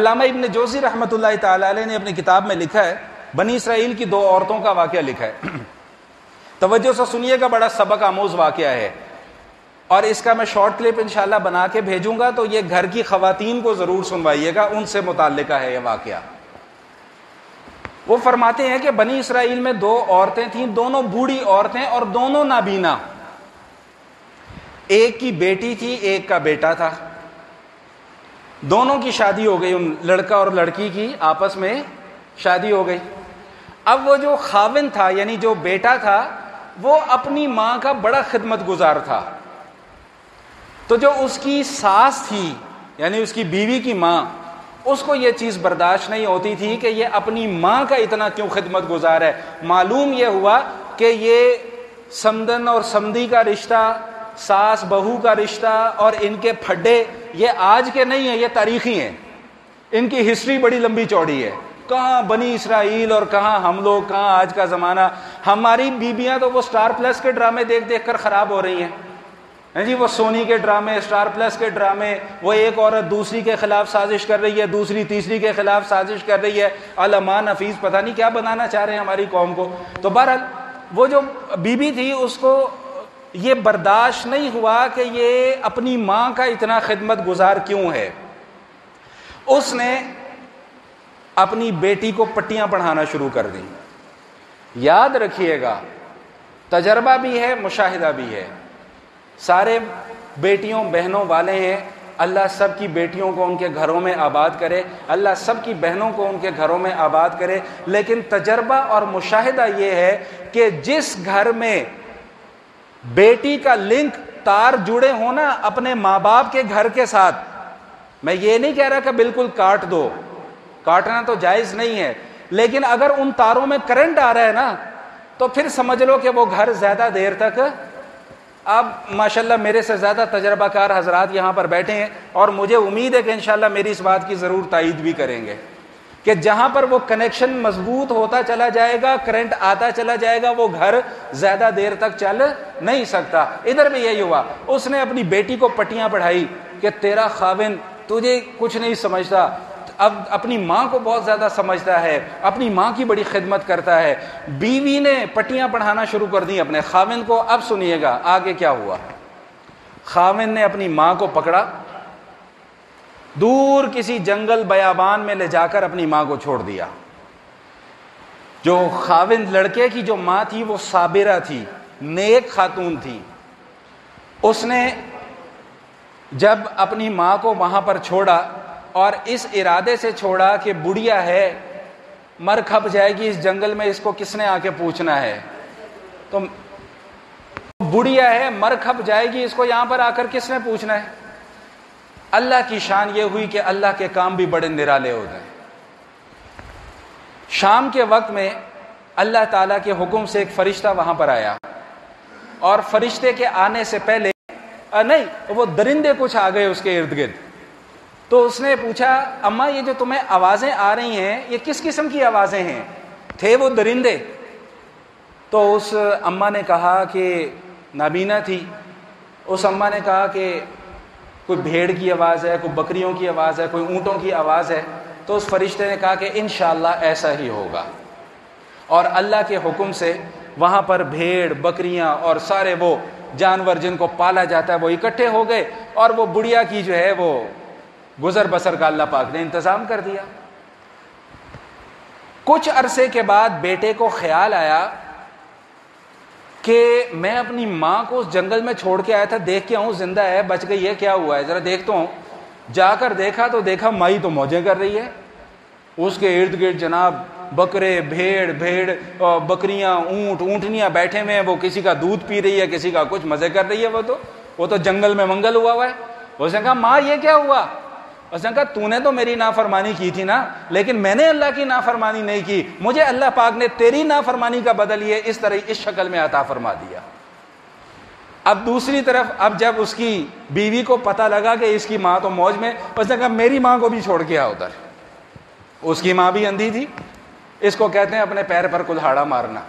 علامہ ابن جوزی رحمۃ اللہ تعالی علیہ نے اپنی کتاب میں لکھا ہے، بنی اسرائیل کی 2 عورتوں کا واقعہ لکھا ہے. توجہ سے سنیے گا، بڑا سبق آموز واقعہ ہے، اور اس کا میں شارٹ کلپ انشاءاللہ بنا کے بھیجوں گا، تو یہ گھر کی خواتین کو ضرور سنوائیے گا، ان سے متعلقہ ہے یہ واقعہ. وہ فرماتے ہیں کہ بنی اسرائیل میں 2 عورتیں تھیں، دونوں بوڑھی عورتیں اور دونوں نابینا. ایک کی بیٹی تھی، ایک کا بیٹا تھا. دونوں کی شادی ہو گئی، ان لڑکا اور لڑکی کی آپس میں شادی ہو گئی. اب وہ جو خاوند تھا، یعنی جو بیٹا تھا، وہ اپنی ماں کا بڑا خدمت گزار تھا. تو جو اس کی ساس تھی، یعنی اس کی بیوی کی ماں، اس کو یہ چیز برداشت نہیں ہوتی تھی کہ یہ اپنی ماں کا اتنا کیوں خدمت گزار ہے. معلوم یہ ہوا کہ یہ سمدن اور سمدی کا رشتہ، ساس بہو کا رشتہ اور ان کے پھڈے یہ آج کے نہیں ہیں، یہ تاریخی ہیں. ان کی ہسٹری بڑی لمبی چوڑی ہے. کہاں بنی اسرائیل اور کہاں ہم لوگ، کہاں آج کا زمانہ. ہماری بیویاں تو وہ سٹار پلس کے ڈرامے دیکھ دیکھ کر خراب ہو رہی ہیں جی. وہ سونی کے ڈرامے، سٹار پلس کے ڈرامے، وہ ایک عورت دوسری کے خلاف سازش کر رہی ہے، دوسری تیسری کے خلاف سازش کر رہی ہے. علمان حفیظ پتہ نہیں کیا بنانا چاہ رہے ہیں ہماری قوم کو. تو بہرحال وہ جو بیوی تھی، اس کو یہ برداشت نہیں ہوا کہ یہ اپنی ماں کا اتنا خدمت گزار کیوں ہے. اس نے اپنی بیٹی کو پٹیاں پڑھانا شروع کر دی. یاد رکھیے گا، تجربہ بھی ہے، مشاہدہ بھی ہے. سارے بیٹیوں بہنوں والے ہیں، اللہ سب کی بیٹیوں کو ان کے گھروں میں آباد کرے، اللہ سب کی بہنوں کو ان کے گھروں میں آباد کرے. لیکن تجربہ اور مشاہدہ یہ ہے کہ جس گھر میں بیٹی کا لنک تار جڑے ہونا اپنے ماں باپ کے گھر کے ساتھ، میں یہ نہیں کہہ رہا کہ بالکل کاٹ دو، کاٹنا تو جائز نہیں ہے، لیکن اگر ان تاروں میں کرنٹ آ رہا ہے نا، تو پھر سمجھ لو کہ وہ گھر زیادہ دیر تک. اب ماشاءاللہ میرے سے زیادہ تجربہ کار حضرات یہاں پر بیٹھے ہیں، اور مجھے امید ہے کہ انشاءاللہ میری اس بات کی ضرور تائید بھی کریں گے کہ جہاں پر وہ کنیکشن مضبوط ہوتا چلا جائے گا، کرنٹ آتا چلا جائے گا، وہ گھر زیادہ دیر تک چل نہیں سکتا. ادھر بھی یہی ہوا. اس نے اپنی بیٹی کو پٹیاں پڑھائی کہ تیرا خاوند تجھے کچھ نہیں سمجھتا، اب اپنی ماں کو بہت زیادہ سمجھتا ہے، اپنی ماں کی بڑی خدمت کرتا ہے. بیوی نے پٹیاں پڑھانا شروع کر دی اپنے خاوند کو. اب سنیے گا آگے کیا ہوا. خاوند نے اپنی ماں کو پکڑا، دور کسی جنگل بیابان میں لے جا کر اپنی ماں کو چھوڑ دیا. جو خاوند لڑکے کی جو ماں تھی وہ صابرہ تھی، نیک خاتون تھی. اس نے جب اپنی ماں کو وہاں پر چھوڑا، اور اس ارادے سے چھوڑا کہ بڑھیا ہے، مر کھپ جائے گی اس جنگل میں، اس کو کس نے آ کے پوچھنا ہے. تو بڑھیا ہے، مر کھپ جائے گی، اس کو یہاں پر آ کر کس نے پوچھنا ہے. اللہ کی شان یہ ہوئی کہ اللہ کے کام بھی بڑے نرالے ہو گئے. شام کے وقت میں اللہ تعالیٰ کے حکم سے ایک فرشتہ وہاں پر آیا، اور فرشتے کے آنے سے پہلے نہیں، وہ درندے کچھ آ گئے اس کے ارد گرد. تو اس نے پوچھا، اماں یہ جو تمہیں آوازیں آ رہی ہیں یہ کس قسم کی آوازیں ہیں؟ تھے وہ درندے؟ تو اس اماں نے کہا کہ نابینا تھی. اس اماں نے کہا کہ کوئی بھیڑ کی آواز ہے، کوئی بکریوں کی آواز ہے، کوئی اونٹوں کی آواز ہے. تو اس فرشتے نے کہا کہ انشاءاللہ ایسا ہی ہوگا. اور اللہ کے حکم سے وہاں پر بھیڑ، بکریاں اور سارے وہ جانور جن کو پالا جاتا ہے وہ اکٹھے ہو گئے، اور وہ بڑھیا کی جو ہے وہ گزر بسر کا اللہ پاک نے انتظام کر دیا. کچھ عرصے کے بعد بیٹے کو خیال آیا کہ میں اپنی ماں کو اس جنگل میں چھوڑ کے آیا تھا، دیکھ کے آؤں زندہ ہے، بچ گئی ہے، کیا ہوا ہے ذرا دیکھتا ہوں. جا کر دیکھا تو دیکھا مائی تو موجیں کر رہی ہے. اس کے ارد گرد جناب بکرے، بھیڑ، بکریاں، اونٹ، اونٹنیاں بیٹھے ہوئے ہیں. وہ کسی کا دودھ پی رہی ہے، کسی کا کچھ مزے کر رہی ہے. وہ تو جنگل میں منگل ہوا ہے. اس نے کہا ماں یہ کیا ہوا؟ اس نے کہا تو نے تو میری نافرمانی کی تھی نا، لیکن میں نے اللہ کی نافرمانی نہیں کی. مجھے اللہ پاک نے تیری نافرمانی کا بدل یہ اس طرح اس شکل میں عطا فرما دیا. اب دوسری طرف اب جب اس کی بیوی کو پتہ لگا کہ اس کی ماں تو موج میں، اس نے کہا میری ماں کو بھی چھوڑ کے آ ادھر. اس کی ماں بھی اندھی تھی. اس کو کہتے ہیں اپنے پیر پر کلہاڑا مارنا.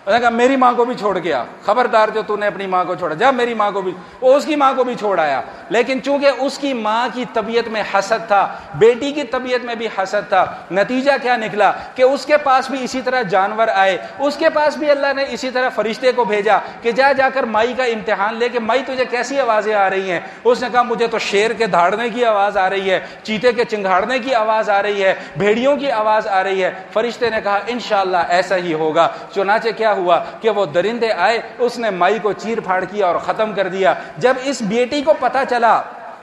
اس نے کہا میری ماں کو بھی چھوڑ گیا، خبردار جو تو نے اپنی ماں کو چھوڑا، جا میری ماں کو بھی، وہ اس کی ماں کو بھی چھوڑ آیا۔ لیکن چونکہ اس کی ماں کی طبیعت میں حسد تھا، بیٹی کی طبیعت میں بھی حسد تھا، نتیجہ کیا نکلا کہ اس کے پاس بھی اسی طرح جانور آئے، اس کے پاس بھی اللہ نے اسی طرح فرشتے کو بھیجا کہ جا جا کر مائی کا امتحان لے کہ مائی تجھے کیسی آوازیں آ رہی ہیں۔ اس نے کہا مجھے تو شیر کے دھاڑنے کی آواز آ رہی ہے، چیتے کے چنگھاڑنے کی آواز آ رہی ہے، بھیڑیوں کی آواز آ رہی ہے۔ فرشتے نے کہا انشاءاللہ ایسا ہی ہوگا۔ چنانچہ کیا ہوا کہ وہ درندے آئے، اس نے مائی کو چیر پھاڑ کیا اور ختم کر دیا۔ جب اس بیٹی کو پتہ چلا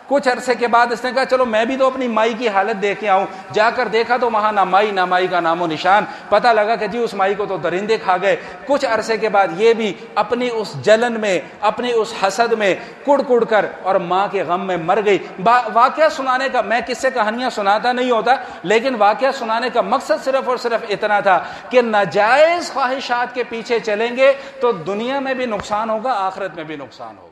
کچھ عرصے کے بعد، اس نے کہا چلو میں بھی تو اپنی مائی کی حالت دیکھ کے آؤں۔ جا کر دیکھا تو وہاں نہ مائی کا نام و نشان۔ پتہ لگا کہ جی اس مائی کو تو درندے کھا گئے۔ کچھ عرصے کے بعد یہ بھی اپنی اس جلن میں، اپنی اس حسد میں کڑ کڑ کر اور ماں کے غم میں مر گئی۔ واقعہ سنانے کا، میں کس سے کہانیاں سناتا نہیں ہوتا، لیکن واقعہ سنانے کا مقصد صرف اور صرف اتنا تھا کہ ناجائز خواہشات کے پیچھے چلیں گے تو دنیا میں بھی نقصان ہوگا، آخرت میں بھی نقصان ہوگا۔